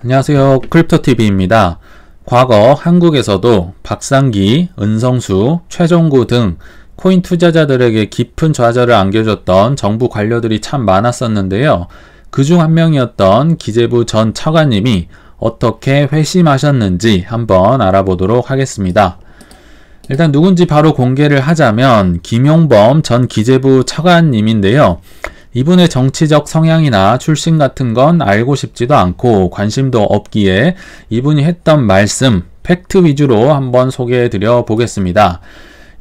안녕하세요. 크립토TV입니다. 과거 한국에서도 박상기, 은성수, 최종구 등 코인 투자자들에게 깊은 좌절을 안겨줬던 정부 관료들이 참 많았었는데요. 그중 한 명이었던 기재부 전 차관님이 어떻게 회심하셨는지 한번 알아보도록 하겠습니다. 일단 누군지 바로 공개를 하자면 김용범 전 기재부 차관님인데요. 이분의 정치적 성향이나 출신 같은 건 알고 싶지도 않고 관심도 없기에 이분이 했던 말씀, 팩트 위주로 한번 소개해 드려 보겠습니다.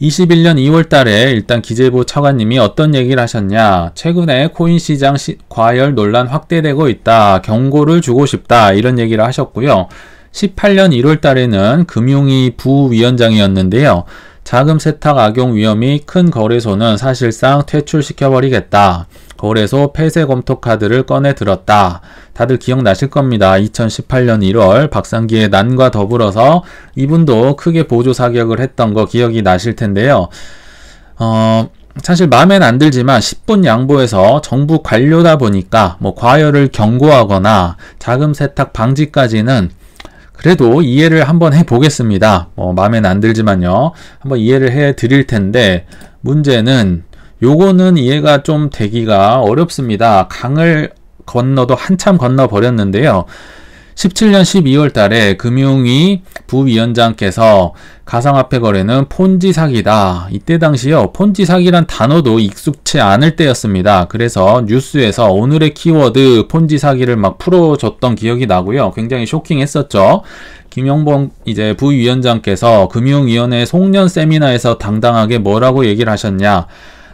21년 2월 달에 일단 기재부 차관님이 어떤 얘기를 하셨냐. 최근에 코인 시장 과열 논란 확대되고 있다. 경고를 주고 싶다. 이런 얘기를 하셨고요. 18년 1월 달에는 금융위 부위원장이었는데요. 자금 세탁 악용 위험이 큰 거래소는 사실상 퇴출시켜버리겠다. 거래소 폐쇄 검토 카드를 꺼내 들었다. 다들 기억나실 겁니다. 2018년 1월 박상기의 난과 더불어서 이분도 크게 보조 사격을 했던 거 기억이 나실 텐데요. 사실 마음엔 안 들지만 10분 양보해서 정부 관료다 보니까 뭐 과열을 경고하거나 자금 세탁 방지까지는 그래도 이해를 한번 해보겠습니다. 마음엔 안 들지만요. 한번 이해를 해 드릴 텐데 문제는 요거는 이해가 좀 되기가 어렵습니다. 강을 건너도 한참 건너 버렸는데요. 17년 12월 달에 금융위 부위원장께서 가상화폐 거래는 폰지 사기다. 이때 당시요. 폰지 사기란 단어도 익숙치 않을 때였습니다. 그래서 뉴스에서 오늘의 키워드 폰지 사기를 막 풀어줬던 기억이 나고요. 굉장히 쇼킹했었죠. 김용범 이제 부위원장께서 금융위원회 송년 세미나에서 당당하게 뭐라고 얘기를 하셨냐.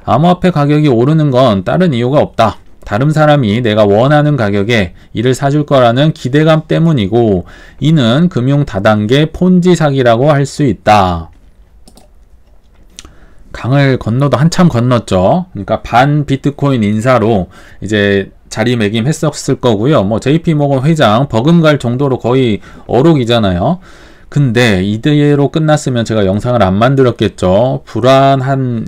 암호화폐 가격이 오르는 건 다른 이유가 없다. 다른 사람이 내가 원하는 가격에 이를 사줄 거라는 기대감 때문이고 이는 금융 다단계 폰지 사기라고 할 수 있다. 강을 건너도 한참 건넜죠. 그러니까 반 비트코인 인사로 이제 자리매김했었을 거고요. 뭐 JP모건 회장 버금갈 정도로 거의 어록이잖아요. 근데 이대로 끝났으면 제가 영상을 안 만들었겠죠. 불안한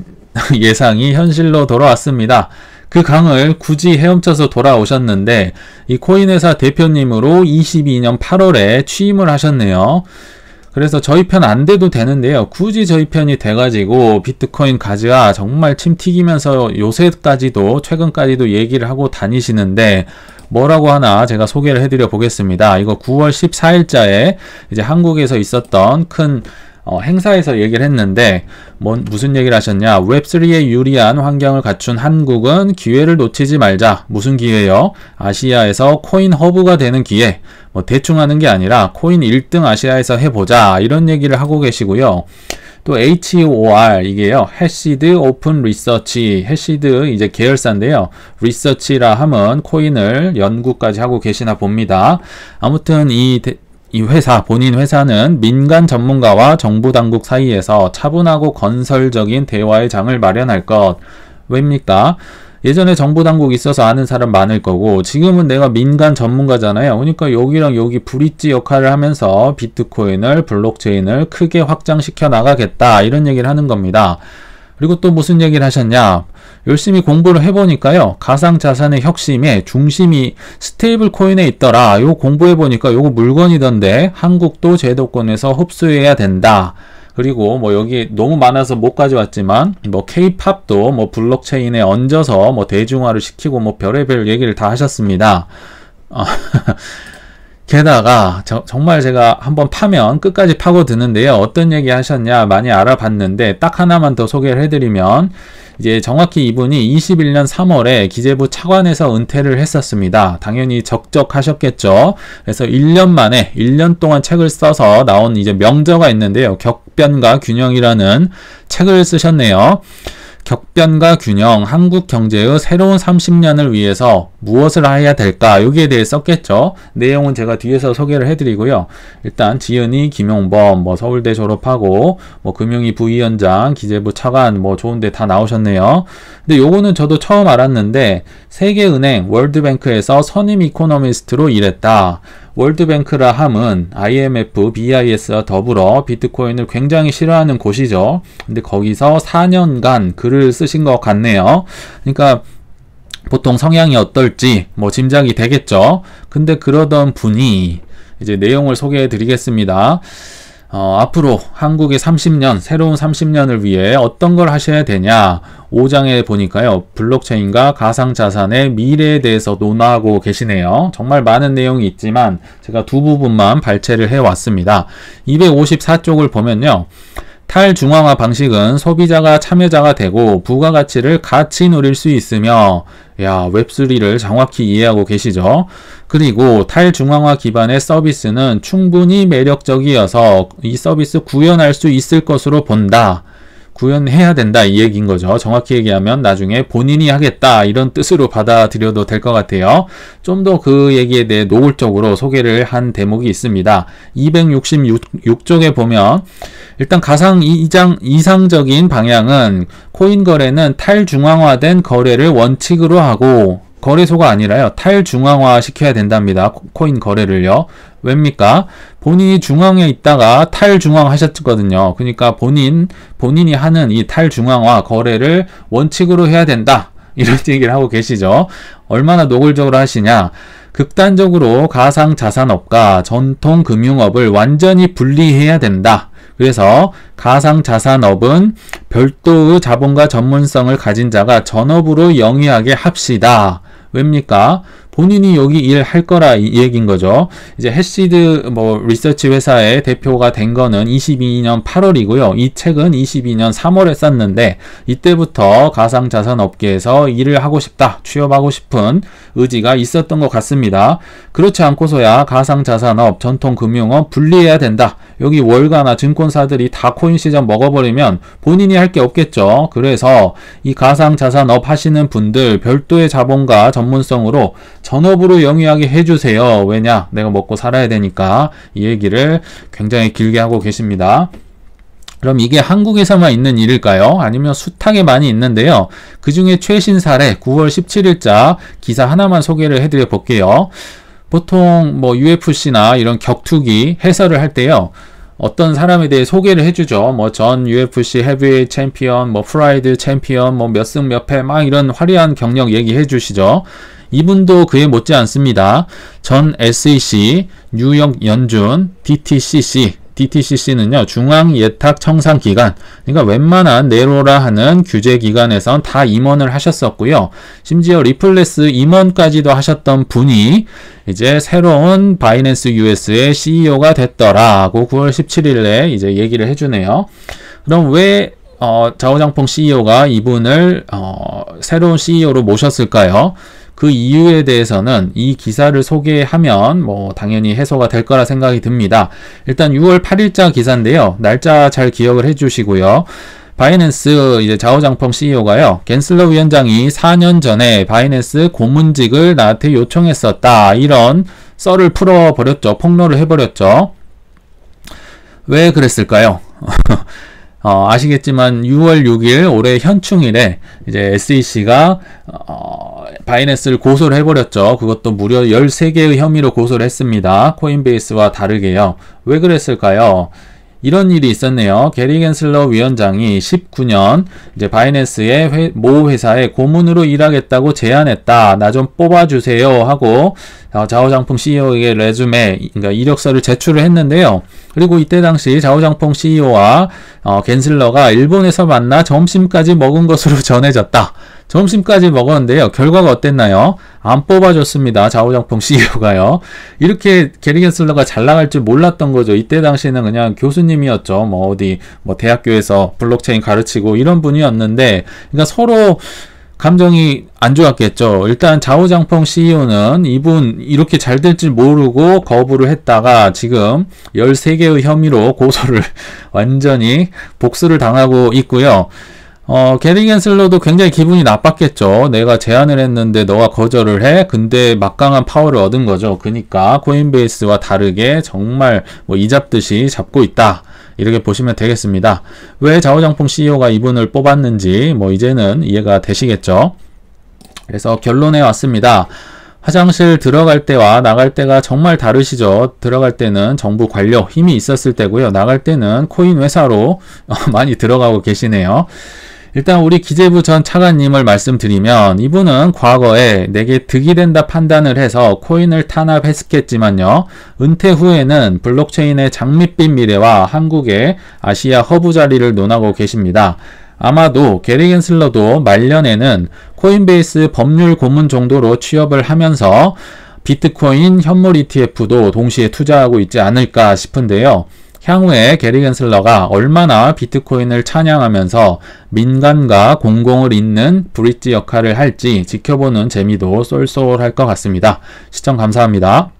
예상이 현실로 돌아왔습니다. 그 강을 굳이 헤엄쳐서 돌아오셨는데 이 코인회사 대표님으로 22년 8월에 취임을 하셨네요. 그래서 저희 편 안 돼도 되는데요. 굳이 저희 편이 돼가지고 비트코인 가즈아 정말 침 튀기면서 요새까지도 최근까지도 얘기를 하고 다니시는데 뭐라고 하나 제가 소개를 해드려 보겠습니다. 이거 9월 14일자에 이제 한국에서 있었던 큰 행사에서 얘기를 했는데 무슨 얘기를 하셨냐. 웹3에 유리한 환경을 갖춘 한국은 기회를 놓치지 말자. 무슨 기회요? 아시아에서 코인 허브가 되는 기회. 대충 하는 게 아니라 코인 1등 아시아에서 해보자. 이런 얘기를 하고 계시고요. 또 HOR 이게요. 해시드 오픈 리서치. 해시드 이제 계열사인데요. 리서치라 하면 코인을 연구까지 하고 계시나 봅니다. 아무튼 이 회사, 본인 회사는 민간 전문가와 정부 당국 사이에서 차분하고 건설적인 대화의 장을 마련할 것. 왜입니까? 예전에 정부 당국 있어서 아는 사람 많을 거고 지금은 내가 민간 전문가잖아요. 그러니까 여기랑 여기 브릿지 역할을 하면서 비트코인을 블록체인을 크게 확장시켜 나가겠다. 이런 얘기를 하는 겁니다. 그리고 또 무슨 얘기를 하셨냐. 열심히 공부를 해보니까요. 가상자산의 혁신의 중심이 스테이블 코인에 있더라. 요거 공부해보니까 요거 물건이던데 한국도 제도권에서 흡수해야 된다. 그리고 뭐 여기 너무 많아서 못 가져왔지만 뭐 K-팝도 뭐 블록체인에 얹어서 뭐 대중화를 시키고 뭐 별의별 얘기를 다 하셨습니다. 게다가 정말 제가 한번 파면 끝까지 파고드는데요. 어떤 얘기 하셨냐 많이 알아봤는데 딱 하나만 더 소개를 해드리면 이제 정확히 이분이 21년 3월에 기재부 차관에서 은퇴를 했었습니다. 당연히 적적하셨겠죠. 그래서 1년 만에 1년 동안 책을 써서 나온 이제 명저가 있는데요. 격변과 균형이라는 책을 쓰셨네요. 격변과 균형, 한국 경제의 새로운 30년을 위해서 무엇을 해야 될까? 여기에 대해 썼겠죠. 내용은 제가 뒤에서 소개를 해드리고요. 일단 지은이, 김용범, 뭐 서울대 졸업하고 뭐 금융위 부위원장, 기재부 차관 뭐 좋은데 다 나오셨네요. 근데 요거는 저도 처음 알았는데 세계은행, 월드뱅크에서 선임 이코노미스트로 일했다. 월드뱅크라 함은 IMF, BIS와 더불어 비트코인을 굉장히 싫어하는 곳이죠. 근데 거기서 4년간 글을 쓰신 것 같네요. 그러니까 보통 성향이 어떨지 뭐 짐작이 되겠죠. 근데 그러던 분이 이제 내용을 소개해 드리겠습니다. 앞으로 한국의 30년, 새로운 30년을 위해 어떤 걸 하셔야 되냐. 5장에 보니까요, 블록체인과 가상자산의 미래에 대해서 논하고 계시네요. 정말 많은 내용이 있지만 제가 두 부분만 발췌를 해왔습니다. 254쪽을 보면요, 탈중앙화 방식은 소비자가 참여자가 되고 부가가치를 같이 누릴 수 있으며, 야, 웹3를 정확히 이해하고 계시죠? 그리고 탈중앙화 기반의 서비스는 충분히 매력적이어서 이 서비스 구현할 수 있을 것으로 본다. 구현해야 된다, 이 얘기인 거죠. 정확히 얘기하면 나중에 본인이 하겠다, 이런 뜻으로 받아들여도 될 것 같아요. 좀 더 그 얘기에 대해 노골적으로 소개를 한 대목이 있습니다. 266쪽에 보면 일단 가상 이상적인 방향은 코인 거래는 탈중앙화된 거래를 원칙으로 하고, 거래소가 아니라요, 탈중앙화 시켜야 된답니다. 코인 거래를요. 왜입니까? 본인이 중앙에 있다가 탈중앙 하셨거든요. 그러니까 본인이 하는 이 탈중앙화 거래를 원칙으로 해야 된다, 이런 얘기를 하고 계시죠. 얼마나 노골적으로 하시냐. 극단적으로 가상자산업과 전통금융업을 완전히 분리해야 된다. 그래서 가상자산업은 별도의 자본과 전문성을 가진 자가 전업으로 영위하게 합시다. 왜입니까? 본인이 여기 일 할 거라 이 얘기인 거죠. 이제 해시드 리서치 회사의 대표가 된 거는 22년 8월이고요. 이 책은 22년 3월에 썼는데, 이때부터 가상자산 업계에서 일을 하고 싶다, 취업하고 싶은 의지가 있었던 것 같습니다. 그렇지 않고서야 가상자산업, 전통금융업 분리해야 된다. 여기 월가나 증권사들이 다 코인 시장 먹어버리면 본인이 할 게 없겠죠. 그래서 이 가상자산업 하시는 분들 별도의 자본과 전문성으로 전업으로 영위하게 해주세요. 왜냐? 내가 먹고 살아야 되니까. 이 얘기를 굉장히 길게 하고 계십니다. 그럼 이게 한국에서만 있는 일일까요? 아니면 숱하게 많이 있는데요. 그 중에 최신 사례 9월 17일자 기사 하나만 소개를 해드려 볼게요. 보통 UFC나 이런 격투기 해설을 할 때요, 어떤 사람에 대해 소개를 해주죠. 전 UFC 헤비웨이트 챔피언, 프라이드 챔피언, 몇 승 몇 패, 막 이런 화려한 경력 얘기해 주시죠. 이분도 그에 못지 않습니다. 전 SEC, 뉴욕 연준, DTCC는요, 중앙예탁청산기관, 그러니까 웬만한 네로라 하는 규제기관에선 다 임원을 하셨었고요. 심지어 리플레스 임원까지도 하셨던 분이 이제 새로운 바이낸스 US의 CEO가 됐더라고 9월 17일에 이제 얘기를 해주네요. 그럼 왜 자오장펑 CEO가 이분을 새로운 CEO로 모셨을까요? 그 이유에 대해서는 이 기사를 소개하면 당연히 해소가 될 거라 생각이 듭니다. 일단 6월 8일자 기사인데요. 날짜 잘 기억을 해주시고요. 바이낸스 이제 자오장펑 CEO가요, 겐슬러 위원장이 4년 전에 바이낸스 고문직을 나한테 요청했었다, 이런 썰을 풀어버렸죠. 폭로를 해버렸죠. 왜 그랬을까요? 아시겠지만 6월 6일 올해 현충일에 이제 SEC가 바이낸스를 고소를 해버렸죠. 그것도 무려 13개의 혐의로 고소를 했습니다. 코인베이스와 다르게요. 왜 그랬을까요? 이런 일이 있었네요. 게리 겐슬러 위원장이 19년 이제 바이낸스의 모 회사에 고문으로 일하겠다고 제안했다. 나 좀 뽑아주세요 하고 자오장펑 CEO에게 레주메, 그러니까 이력서를 제출을 했는데요. 그리고 이때 당시 자오장펑 CEO와 겐슬러가 일본에서 만나 점심까지 먹은 것으로 전해졌다. 점심까지 먹었는데요. 결과가 어땠나요? 안 뽑아줬습니다. 자오장펑 CEO가요. 이렇게 게리 겐슬러가 잘 나갈 줄 몰랐던 거죠. 이때 당시에는 그냥 교수님이었죠. 대학교에서 블록체인 가르치고 이런 분이었는데, 그러니까 서로 감정이 안 좋았겠죠. 일단 자오장펑 CEO는 이분 이렇게 잘 될 줄 모르고 거부를 했다가 지금 13개의 혐의로 고소를 완전히 복수를 당하고 있고요. 게리 겐슬러도 굉장히 기분이 나빴겠죠. 내가 제안을 했는데 너가 거절을 해? 근데 막강한 파워를 얻은 거죠. 그러니까 코인베이스와 다르게 정말 이잡듯이 잡고 있다, 이렇게 보시면 되겠습니다. 왜 자오장펑 CEO가 이분을 뽑았는지 이제는 이해가 되시겠죠. 그래서 결론에 왔습니다. 화장실 들어갈 때와 나갈 때가 정말 다르시죠. 들어갈 때는 정부 관료, 힘이 있었을 때고요. 나갈 때는 코인 회사로 많이 들어가고 계시네요. 일단 우리 기재부 전 차관님을 말씀드리면 이분은 과거에 내게 득이 된다 판단을 해서 코인을 탄압했겠지만요. 은퇴 후에는 블록체인의 장밋빛 미래와 한국의 아시아 허브 자리를 논하고 계십니다. 아마도 게리 겐슬러도 말년에는 코인베이스 법률 고문 정도로 취업을 하면서 비트코인 현물 ETF도 동시에 투자하고 있지 않을까 싶은데요. 향후에 게리 겐슬러가 얼마나 비트코인을 찬양하면서 민간과 공공을 잇는 브릿지 역할을 할지 지켜보는 재미도 쏠쏠할 것 같습니다. 시청 감사합니다.